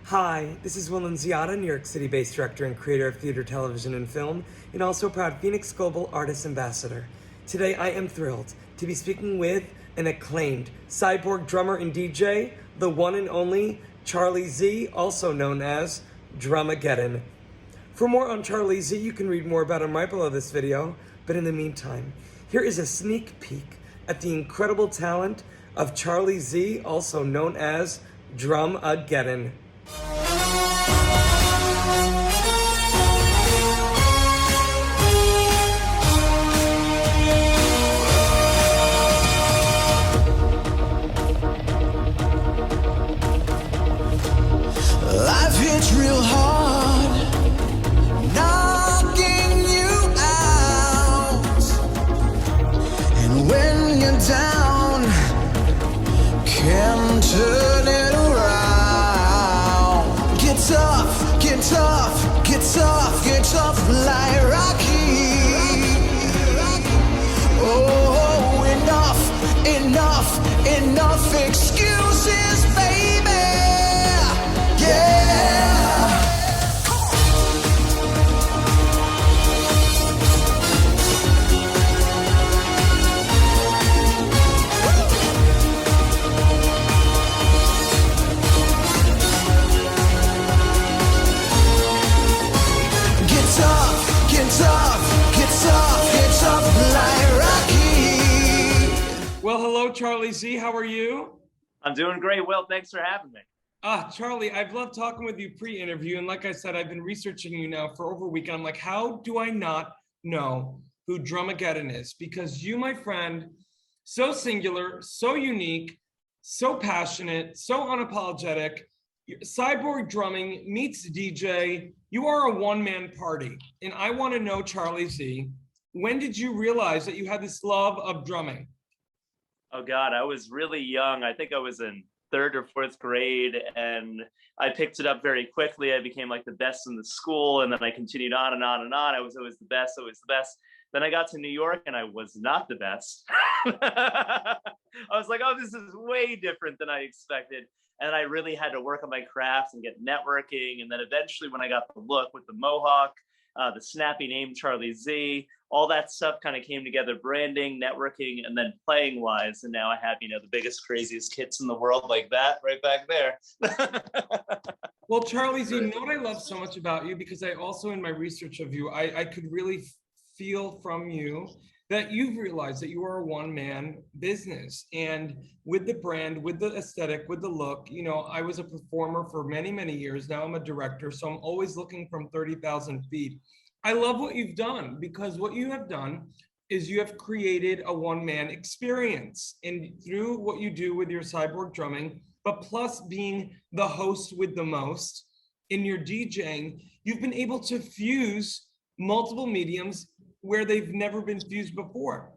Hi, this is Willem Ziada, New York City-based director and creator of theater, television, and film, and also a proud FENIX Global Artist Ambassador. Today I am thrilled to be speaking with an acclaimed cyborg drummer and DJ, the one and only Charlie Z, also known as DRMAGDN. For more on Charlie Z, you can read more about him right below this video, but in the meantime, here is a sneak peek at the incredible talent of Charlie Z, also known as DRMAGDN. Life hits real hard, knocking you out. And when you're down, can turn it around. Get tough, get tough, get tough, get tough like Rocky. Oh, enough excuses, baby. Yeah. Get tough, get tough, get tough, get tough like Rocky. Well, hello, Charlie Z. How are you? I'm doing great, Will. Thanks for having me. Charlie, I've loved talking with you pre-interview, and like I said, I've been researching you now for over a week, and I'm like, how do I not know who DRMAGDN is? Because you, my friend, so singular, so unique, so passionate, so unapologetic, cyborg drumming meets DJ, you are a one-man party. And I want to know, Charlie Z, when did you realize that you had this love of drumming? Oh God, I was really young. I think I was in 3rd or 4th grade, and I picked it up very quickly. I became like the best in the school, and then I continued on and on and on. I was always the best, always the best. Then I got to New York and I was not the best. I was like, oh, this is way different than I expected. And I really had to work on my craft and get networking. And then eventually when I got the look with the mohawk, the snappy name Charlie Z, all that stuff kind of came together, branding, networking, and then playing wise. And now I have, the biggest, craziest kits in the world like that right back there. Well, Charlie Z, you know what I love so much about you, because I also, in my research of you, I could really feel from you that you've realized that you are a one-man business. And with the brand, with the aesthetic, with the look, I was a performer for many, many years. Now I'm a director, so I'm always looking from 30,000 feet. I love what you've done, because what you have done is you have created a one-man experience. And through what you do with your cyborg drumming, but plus being the host with the most in your DJing, you've been able to fuse multiple mediums where they've never been fused before.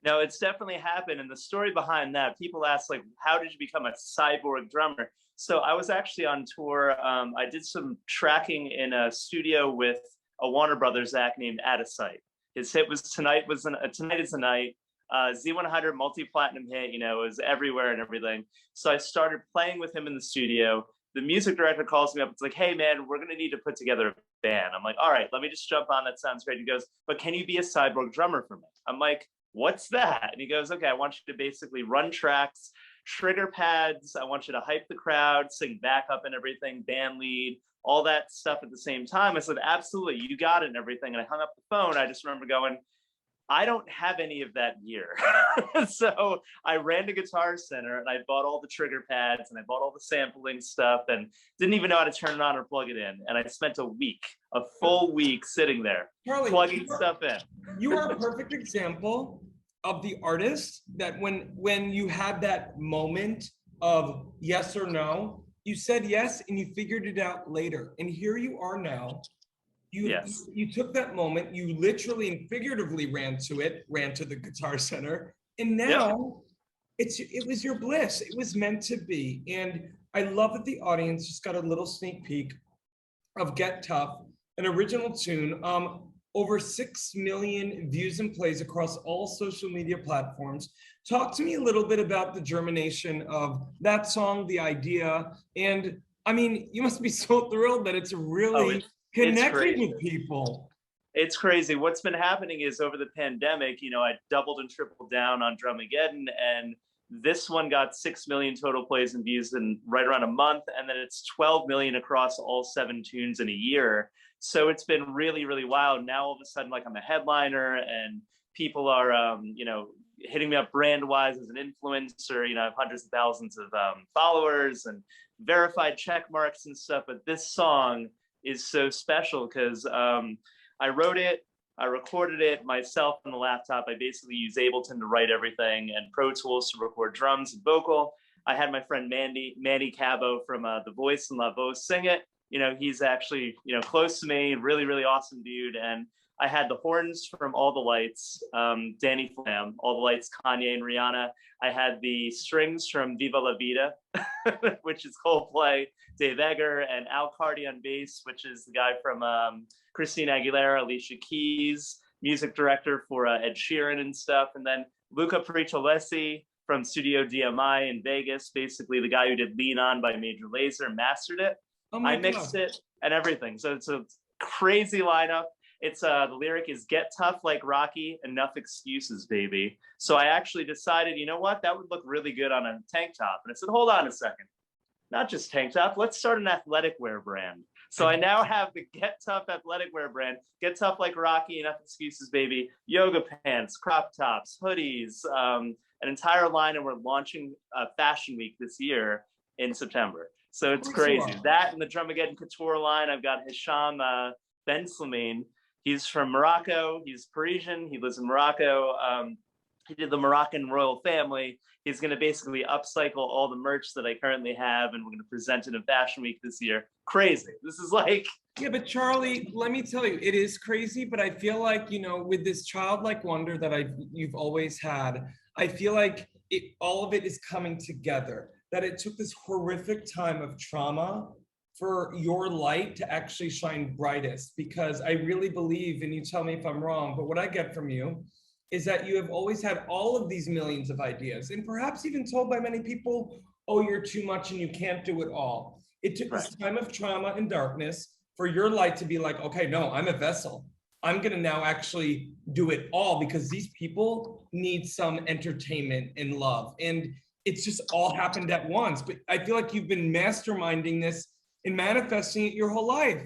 No, it's definitely happened. And the story behind that, people ask, like, how did you become a cyborg drummer? So I was actually on tour. I did some tracking in a studio with a Warner Brothers act named At a Sight. His hit was Tonight is the Night. Z100 multi-platinum hit, it was everywhere and everything. So I started playing with him in the studio. The music director calls me up. It's like, hey man, we're going to need to put together a band. I'm like, all right, let me just jump on. That sounds great. He goes, but can you be a cyborg drummer for me? I'm like, what's that? And he goes, okay, I want you to basically run tracks, trigger pads. I want you to hype the crowd, sing backup and everything, band lead, all that stuff at the same time. I said, absolutely, you got it and everything. And I hung up the phone. I just remember going, I don't have any of that gear. So I ran to Guitar Center and I bought all the trigger pads and I bought all the sampling stuff and didn't even know how to turn it on or plug it in. And I spent a full week sitting there, Charlie, plugging stuff in. You are a perfect example of the artist that when you had that moment of yes or no, you said yes and you figured it out later. And here you are now. You took that moment, you literally and figuratively ran to the Guitar Center, and now it was your bliss. It was meant to be. And I love that the audience just got a little sneak peek of Get Tough, an original tune. Over 6 million views and plays across all social media platforms. Talk to me a little bit about the germination of that song, the idea, and I mean, you must be so thrilled that it's Oh, really it's connecting crazy. with people. It's crazy. What's been happening is over the pandemic, I doubled and tripled down on DRMAGDN, and this one got 6 million total plays and views in right around a month, and then it's 12 million across all 7 tunes in a year. So it's been really, really wild. Now all of a sudden, like, I'm a headliner, and people are, hitting me up brand wise as an influencer. I have hundreds of thousands of followers and verified check marks and stuff. But this song is so special because I wrote it, I recorded it myself on the laptop. I basically use Ableton to write everything and Pro Tools to record drums and vocal. I had my friend Manny Cabo from The Voice and La Voz sing it. He's actually, close to me, really, really awesome dude. And I had the horns from All the Lights, Danny Flam, All the Lights, Kanye and Rihanna. I had the strings from Viva La Vida, which is Coldplay, Dave Egger, and Al Cardi on bass, which is the guy from Christina Aguilera, Alicia Keys, music director for Ed Sheeran and stuff. And then Luca Pritolesi from Studio DMI in Vegas, basically the guy who did Lean On by Major Lazer, mastered it. Oh my I mixed God. it and everything. So it's a crazy lineup. It's the lyric is "Get tough like Rocky, enough excuses, baby." So I actually decided, you know what, that would look really good on a tank top. And I said, hold on a second, not just tank top. Let's start an athletic wear brand. So I now have the Get Tough athletic wear brand. Get tough like Rocky, enough excuses, baby. Yoga pants, crop tops, hoodies, an entire line, and we're launching Fashion Week this year in September. So it's crazy. That and the DRMAGDN Couture line. I've got Hisham Ben Slimane. He's from Morocco. He's Parisian. He lives in Morocco. He did the Moroccan royal family. He's going to basically upcycle all the merch that I currently have, and we're going to present it in Fashion Week this year. Crazy. This is like... Yeah, but Charlie, let me tell you, it is crazy, but I feel like, with this childlike wonder that you've always had, I feel like all of it is coming together, that it took this horrific time of trauma for your light to actually shine brightest, because I really believe, and you tell me if I'm wrong, but what I get from you is that you have always had all of these millions of ideas, and perhaps even told by many people, oh, you're too much and you can't do it all. It took this time of trauma and darkness for your light to be like, okay, no, I'm a vessel. I'm gonna now actually do it all because these people need some entertainment and love. And it's just all happened at once. But I feel like you've been masterminding this and manifesting it your whole life.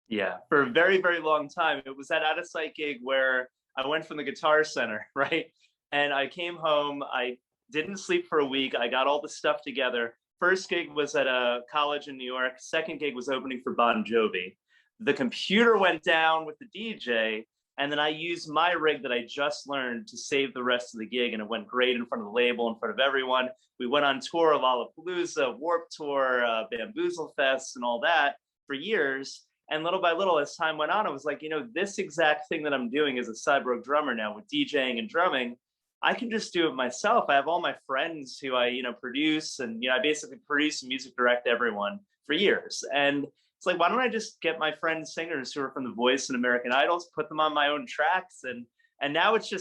Yeah, for a very, very long time. It was that Out of Sight gig where I went from the Guitar Center, right? And I came home, I didn't sleep for a week. I got all the stuff together. First gig was at a college in New York. Second gig was opening for Bon Jovi. The computer went down with the DJ, and then I used my rig that I just learned to save the rest of the gig, and it went great in front of the label, in front of everyone. We went on tour, Lollapalooza, Warped Tour, Bamboozle Fest, and all that for years. And little by little, as time went on, I was like, this exact thing that I'm doing as a Cyborg drummer now with DJing and drumming, I can just do it myself. I have all my friends who I, produce, and I basically produce and music direct everyone for years. And it's like, why don't I just get my friends singers who are from The Voice and American Idols, put them on my own tracks, and now it's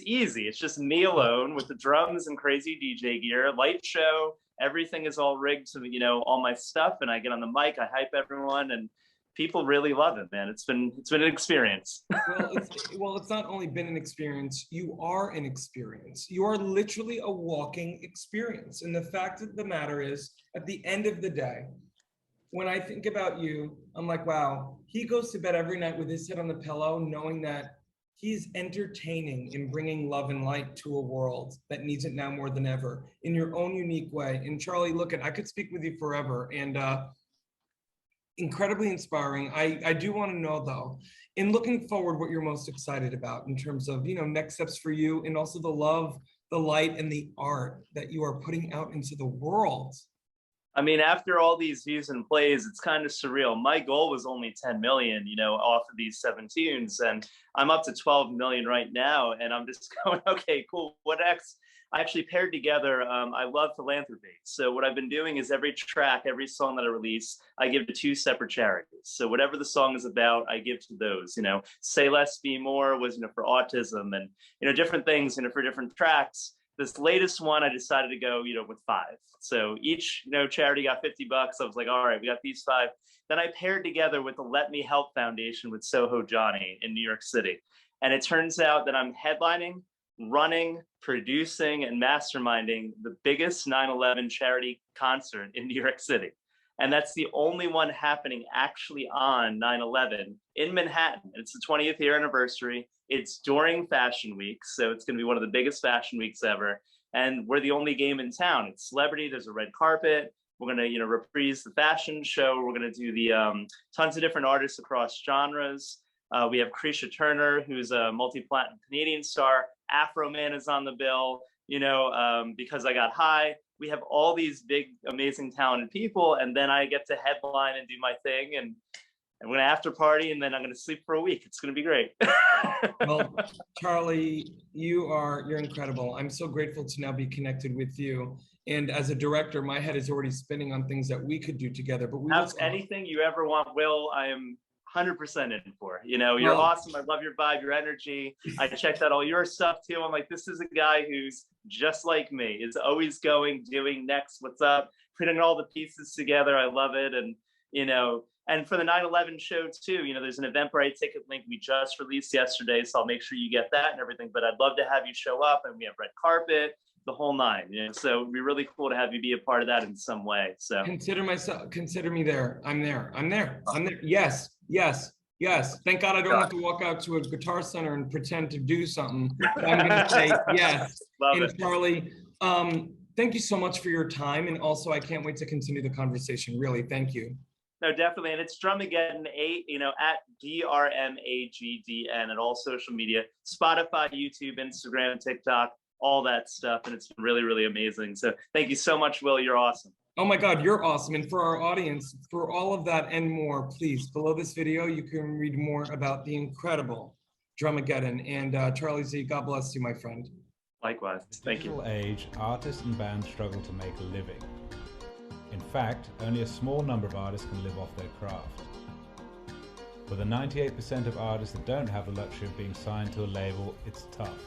easy. It's just me alone with the drums and crazy DJ gear, light show. Everything is all rigged to all my stuff, and I get on the mic, I hype everyone, and people really love it, man. It's been an experience. Well, it's not only been an experience, you are an experience. You are literally a walking experience. And the fact of the matter is, at the end of the day, when I think about you, I'm like, wow, he goes to bed every night with his head on the pillow, knowing that he's entertaining and bringing love and light to a world that needs it now more than ever in your own unique way. And Charlie, look, I could speak with you forever, and incredibly inspiring. I do want to know, though, in looking forward, what you're most excited about in terms of, next steps for you, and also the love, the light, and the art that you are putting out into the world. I mean, after all these views and plays, it's kind of surreal. My goal was only 10 million, off of these 7 tunes, and I'm up to 12 million right now. And I'm just going, okay, cool. What next? I actually paired together, I love philanthropy. So what I've been doing is every track, every song that I release, I give to 2 separate charities. So whatever the song is about, I give to those. Say Less, Be More was, for autism, and, different things, for different tracks. this latest one, I decided to go, with 5. So each, charity got $50. I was like, all right, we got these 5. Then I paired together with the Let Me Help Foundation with Soho Johnny in New York City. And it turns out that I'm headlining, running, producing, and masterminding the biggest 9/11 charity concert in New York City. And that's the only one happening actually on 9/11 in Manhattan. It's the 20th year anniversary. It's during Fashion Week, so it's going to be one of the biggest fashion weeks ever. And we're the only game in town. It's celebrity. There's a red carpet. We're going to, reprise the fashion show. We're going to do the tons of different artists across genres. We have Krisha Turner, who's a multi-platinum Canadian star. Afro Man is on the bill. Because I Got High. We have all these big, amazing, talented people, and then I get to headline and do my thing, and I'm going to after party, and then I'm going to sleep for a week. It's going to be great. Well, Charlie, you're incredible. I'm so grateful to now be connected with you. And as a director, my head is already spinning on things that we could do together. But anything you ever want, Will, I am 100% in for. You're awesome. I love your vibe, your energy. I checked out all your stuff too. I'm like, this is a guy who's just like me. Is always going, doing, next, what's up, putting all the pieces together. I love it. And, and for the 9/11 show too, there's an Eventbrite ticket link we just released yesterday. So I'll make sure you get that and everything. But I'd love to have you show up, and we have red carpet, the whole 9. So it'd be really cool to have you be a part of that in some way. So consider me there. I'm there. Yes. Thank God I don't have to walk out to a Guitar Center and pretend to do something. I'm going to say yes. Love and it. Charlie, thank you so much for your time. And also, I can't wait to continue the conversation. Really, thank you. No, definitely. And it's DRMAGDN 8, at DRMAGDN and all social media, Spotify, YouTube, Instagram, TikTok, all that stuff. And it's been really, really amazing. So thank you so much, Will. You're awesome. Oh my God, you're awesome. And for our audience, for all of that and more, please, below this video, you can read more about the incredible DRMAGDN. And Charlie Z, God bless you, my friend. Likewise. Thank you. In this age, artists and bands struggle to make a living. In fact, only a small number of artists can live off their craft. For the 98% of artists that don't have the luxury of being signed to a label, it's tough.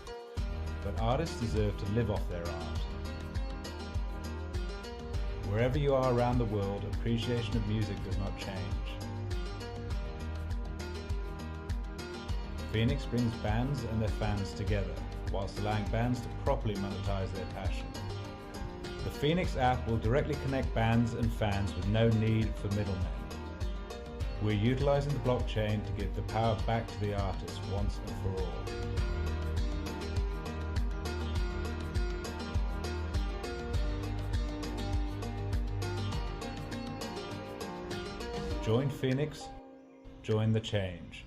But artists deserve to live off their art. Wherever you are around the world, appreciation of music does not change. FENIX brings bands and their fans together, whilst allowing bands to properly monetize their passion. The FENIX app will directly connect bands and fans with no need for middlemen. We're utilizing the blockchain to give the power back to the artist once and for all. Join FENIX, join the change.